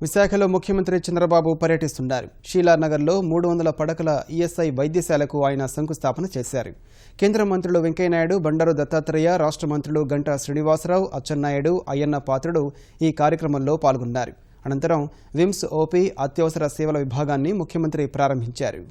విశాఖలో ముఖ్యమంత్రి చంద్రబాబు పర్యటిస్తున్నారు. షీలానగర్లో 300 పడకల ఈఎస్ఐ వైద్యశాలకు ఆయన శంకుస్థాపన చేశారు. కేంద్ర మంత్రులు వెంకయ్యనాయుడు, బండారు దత్తాత్రేయ, రాష్ట్ర మంత్రులు గంటా శ్రీనివాసరావు, అచ్చెన్నాయుడు, అయ్యన్న పాత్రుడు ఈ కార్యక్రమంలో పాల్గొన్నారు. అనంతరం విమ్స్ ఓపీ అత్యవసర సేవల విభాగాన్ని ముఖ్యమంత్రి ప్రారంభించారు.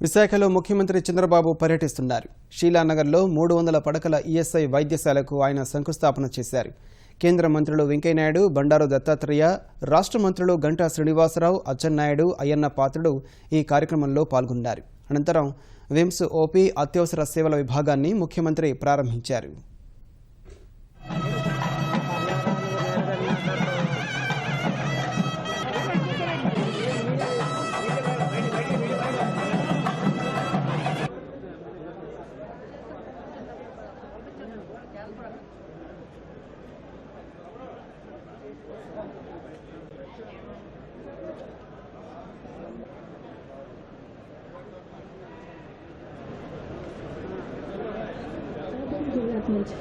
విశాఖలో ముఖ్యమంత్రి చంద్రబాబు పర్యటిస్తున్నారు. షీలానగర్లో 300 పడకల ఈఎస్ఐ వైద్యశాలకు ఆయన శంకుస్థాపన చేశారు. కేంద్ర మంత్రులు వెంకయ్యనాయుడు, బండారు దత్తాత్రేయ, రాష్ట్ర మంత్రులు గంటా శ్రీనివాసరావు, అచ్చెన్నాయుడు, అయ్యన్న పాత్రుడు ఈ కార్యక్రమంలో పాల్గొన్నారు. అనంతరం విమ్స్ ఓపీ అత్యవసర సేవల విభాగాన్ని ముఖ్యమంత్రి ప్రారంభించారు.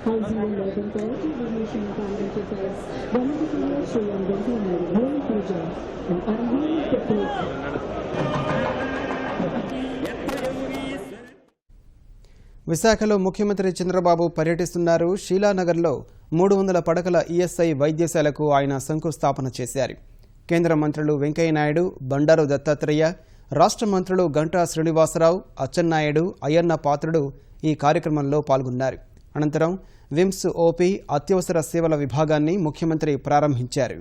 Housing and Urban Quality Division Parliament Affairs, Venkataya Sri Venkataya Bhumi Puja and unveiled the place. విశాఖలో ముఖ్యమంత్రి చంద్రబాబు పర్యటిస్తున్నారు. షీలానగర్లో 300 పడకల ఈఎస్ఐ వైద్యశాలకు ఆయన శంకుస్థాపన చేశారు. కేంద్ర మంత్రులు వెంకయ్యనాయుడు, బండారు దత్తాత్రేయ, రాష్ట్ర మంత్రులు గంటా శ్రీనివాసరావు, అచ్చెన్నాయుడు, అయ్యన్న పాత్రుడు ఈ కార్యక్రమంలో పాల్గొన్నారు. అనంతరం విమ్స్ ఓపీ అత్యవసర సేవల విభాగాన్ని ముఖ్యమంత్రి ప్రారంభించారు.